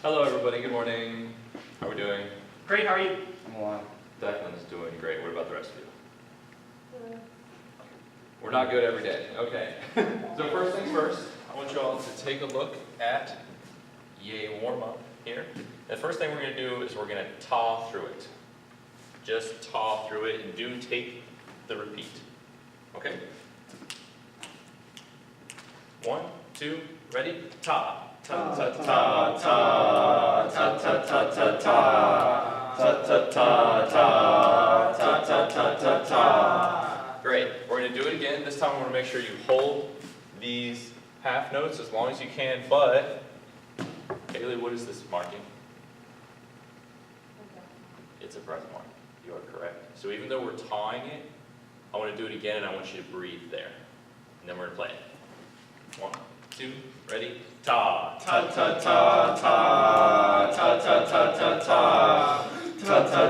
Hello everybody, good morning. How are we doing? Great, how are you? I'm alive. Declan is doing great. What about the rest of you? We're not good every day. Okay. So first things first, I want you all to take a look at Yay warm-up here. The first thing we're going to do is we're going to taw through it. Just taw through it and do take the repeat. Okay? 1, 2, ready? Ta. Ta ta ta ta ta ta ta ta ta ta ta ta ta ta ta ta ta. Great. We're going to do it again. This time we're going to make sure you hold these half notes as long as you can, but Haley, what is this marking? It's a breath mark. You are correct. So even though we're tawing it, I want to do it again and I want you to breathe there. And then we're going to play it. 1, 2, ready? Ta ta ta ta ta ta ta ta ta ta ta ta ta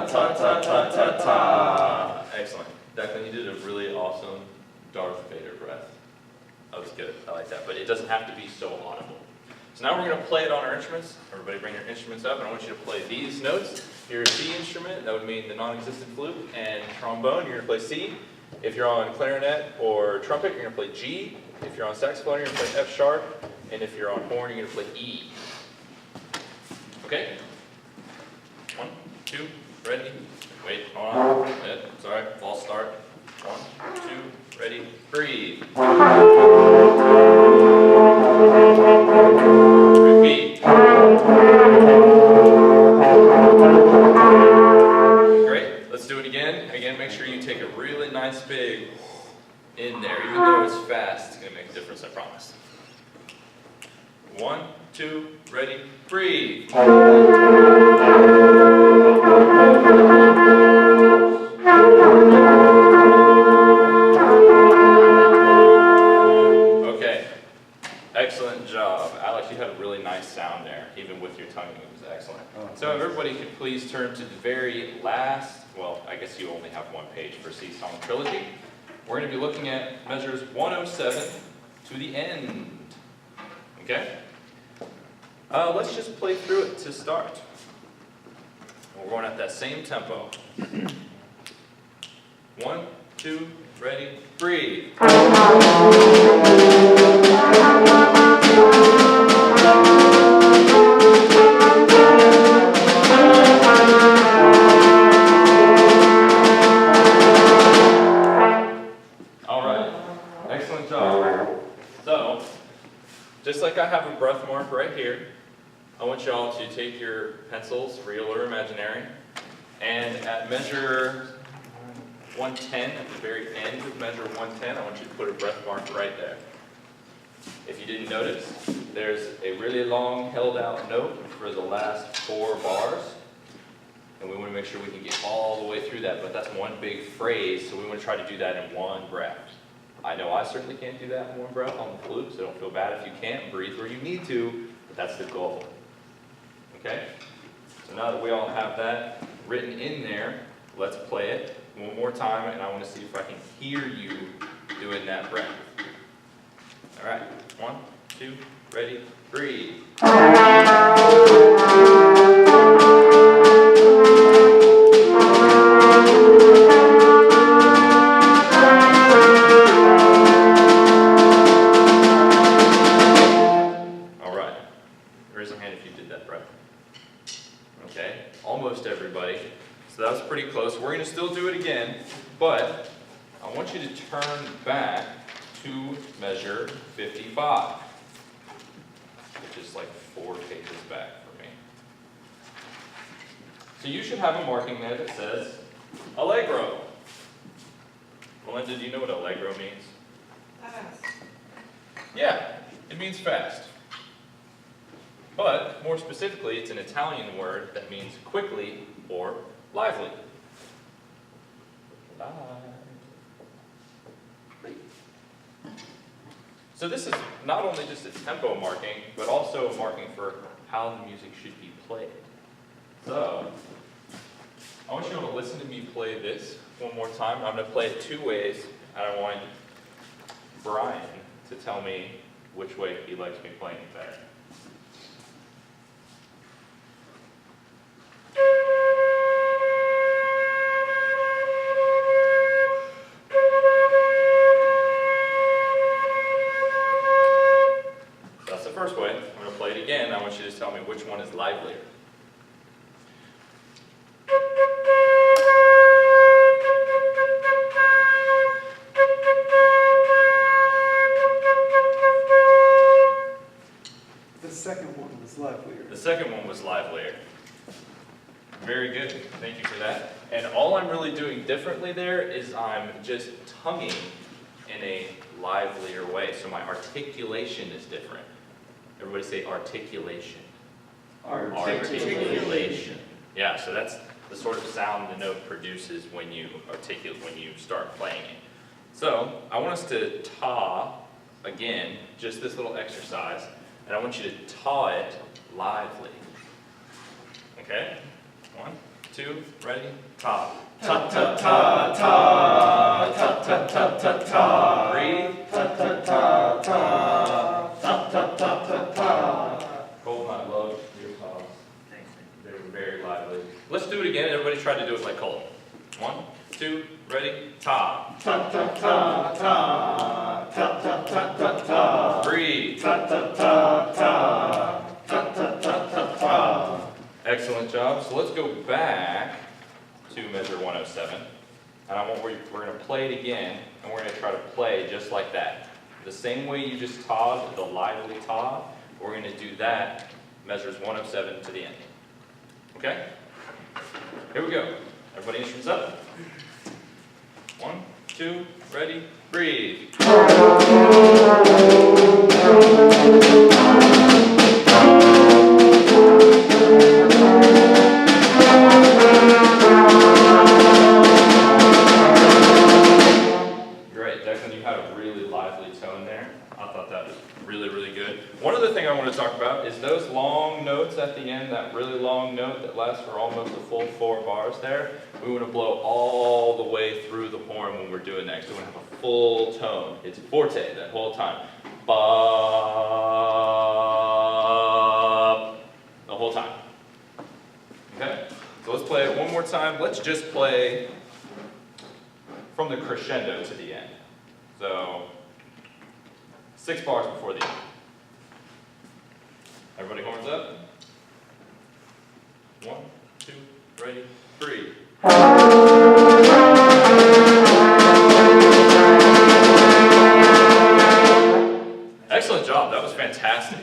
ta ta ta ta ta. Excellent. Declan, you did a really awesome Darth Vader breath. That was good. I like that. But it doesn't have to be so audible. So now we're going to play it on our instruments. Everybody bring your instruments up, and I want you to play these notes. Your C instrument, that would mean the non-existent flute, and trombone, you're going to play C. If you're on clarinet or trumpet, you're going to play G. If you're on saxophone, you're going to play F sharp. And if you're on horn, you're going to play E. Okay? 1, 2, ready. Wait, hold on. Sorry, false start. 1, 2, ready, breathe. Repeat. Great, let's do it again. Again, make sure you take a really nice big in there. Even though it's fast, it's going to make a difference, I promise. 1, 2, ready, breathe. Okay, excellent job. Alex, you had a really nice sound there, even with your tongue. It was excellent. So if everybody could please turn to the very last, well, I guess you only have one page for C-Song Trilogy. We're going to be looking at measures 107 to the end. Okay? Let's just play through it to start. We're going at that same tempo. 1, 2, ready, breathe. All right, excellent job. So, just like I have a breath mark right here, I want y'all to take your pencils, real or imaginary, and at measure 110, at the very end of measure 110, I want you to put a breath mark right there. If you didn't notice, there's a really long held out note for the last 4 bars, and we want to make sure we can get all the way through that, but that's one big phrase, so we want to try to do that in one breath. I know I certainly can't do that in one breath on the flute, so don't feel bad if you can't. Breathe where you need to, but that's the goal. Okay? So now that we all have that written in there, let's play it one more time, and I want to see if I can hear you doing that breath. All right, 1, 2, ready, breathe. All right, raise your hand if you did that breath. Okay, almost everybody. So that was pretty close. We're going to still do it again, but I want you to turn back to measure 55, which is like 4 pages back for me. So you should have a marking there that says Allegro. Melinda, do you know what Allegro means? Fast. Yeah, it means fast. But more specifically, it's an Italian word that means quickly or lively. So this is not only just a tempo marking, but also a marking for how the music should be played. So I want you all to listen to me play this one more time. I'm going to play it 2 ways, and I want Brian to tell me which way he likes me playing it better. first way. I'm going to play it again. I want you to tell me which one is livelier. The second one was livelier. The second one was livelier. Very good. Thank you for that. And all I'm really doing differently there is I'm just tonguing in a livelier way. So my articulation is different. Everybody say articulation. Articulation. Yeah, so that's the sort of sound the note produces when you start playing it. So I want us to taw again, just this little exercise, and I want you to taw it lively. Okay? 1, 2, ready? Ta. Ta ta ta ta. Ta ta ta ta ta. Breathe. Ta ta ta ta. Ta ta ta ta ta. Cole, I love your taws. They were very lively. Let's do it again. Everybody try to do it like Cole. 1, 2, ready? Ta. Ta ta ta ta. Ta ta ta ta ta. Breathe. Ta ta ta ta. Ta ta ta ta ta. Excellent job. So let's go back to measure 107. And we're going to play it again, and we're going to try to play just like that. The same way you just tawed, the lively taw, we're going to do that, measures 107 to the end. Okay? Here we go. Everybody instruments up. 1, 2, ready, breathe. Great, Declan, you had a really lively tone there. I thought that was really, really good. One other thing I want to talk about is those long notes at the end, that really long note that lasts for almost a full 4 bars there. We want to blow all the way through the horn when we're doing that. So we want to have a full tone. It's forte that whole time. Ba, the whole time. Okay? So let's play it one more time. Let's just play from the crescendo to the end. So 6 bars before the end. Everybody horns up. 1, 2, ready, 3. Excellent job. That was fantastic.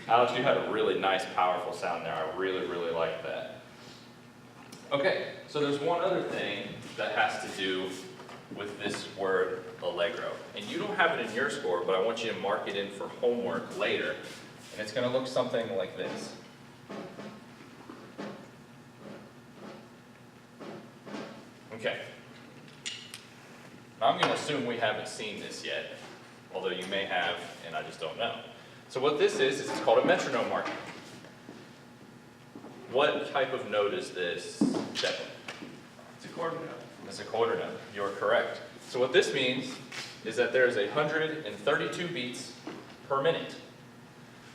Alex, you had a really nice, powerful sound there. I really, really like that. Okay, so there's one other thing that has to do with this word allegro. And you don't have it in your score, but I want you to mark it in for homework later. And it's going to look something like this. Okay. Now I'm going to assume we haven't seen this yet, although you may have, and I just don't know. So what this is it's called a metronome marking. What type of note is this, Declan? It's a quarter note. It's a quarter note. You're correct. So what this means is that there's 132 beats per minute.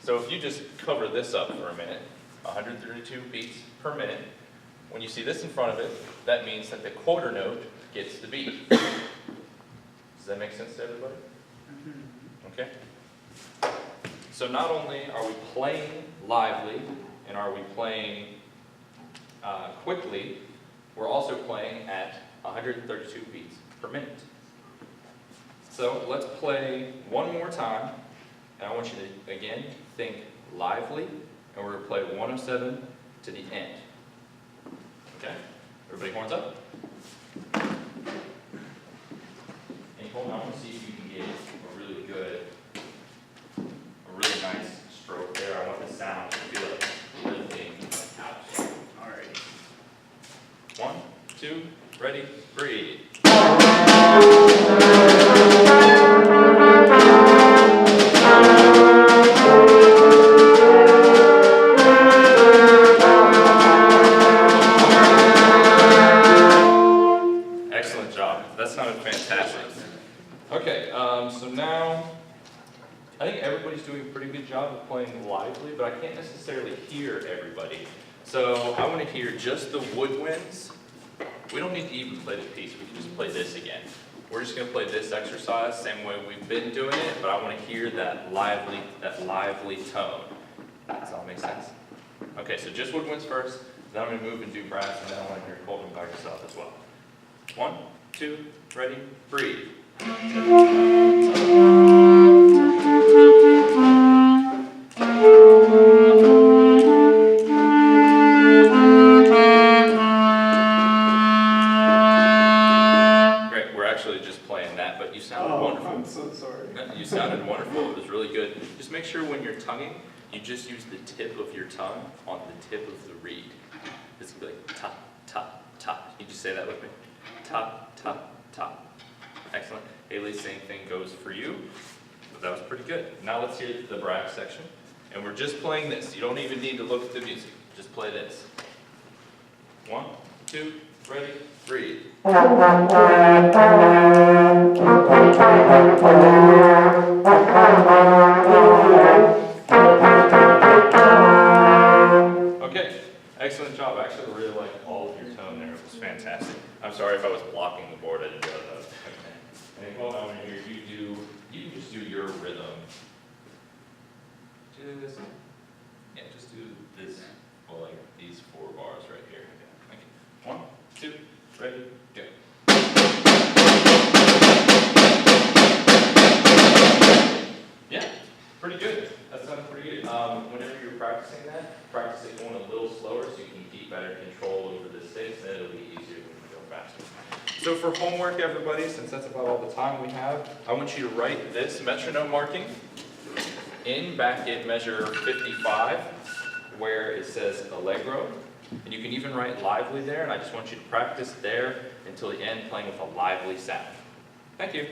So if you just cover this up for a minute, 132 beats per minute, when you see this in front of it, that means that the quarter note gets the beat. Does that make sense to everybody? Okay. So not only are we playing lively and are we playing quickly, we're also playing at 132 beats per minute. So let's play one more time, and I want you to, again, think lively, and we're going to play 107 to the end. Okay? Everybody horns up. And hold on, I want to see if you can get a really good, a really nice stroke there. I want the sound to feel like lifting out. All right. 1, 2, ready, breathe. Excellent job. That sounded fantastic. Okay, so now I think everybody's doing a pretty good job of playing lively, but I can't necessarily hear everybody. So I want to hear just the woodwinds. We don't need to even play the piece. We can just play this again. We're just gonna play this exercise, same way we've been doing it, but I wanna hear that lively tone. Does that all make sense? Okay, so just woodwinds first, then I'm gonna move and do brass, and then I wanna hear Colton by yourself as well. 1, 2, ready, breathe. Great, we're actually just playing that, but you sounded Oh, wonderful. I'm so sorry. You sounded wonderful. It was really good. Just make sure when you're tonguing, you just use the tip of your tongue on the tip of the reed. It's gonna be like ta, ta, ta. You just say that with me. Ta, ta, ta. Excellent. Haley, same thing goes for you. But that was pretty good. Now let's hear the brass section. And we're just playing this. You don't even need to look at the music. Just play this. 1, 2, ready, breathe. Okay, excellent job. I actually really like all of your tone there. It was fantastic. I'm sorry if I was blocking the board. I didn't realize that was okay. And Colton, I want to hear you can just do your rhythm. Just, yeah, just do this, well, like these 4 bars right here. Okay, thank you. 1, 2, ready, go. Yeah, pretty good. That sounded pretty good. Whenever you're practicing that, practice it going a little slower so you can keep better control over the sticks, and it'll be easier when you go faster. So for homework, everybody, since that's about all the time we have, I want you to write this metronome marking back in measure 55, where it says allegro. And you can even write lively there, and I just want you to practice there until the end, playing with a lively sound. Thank you.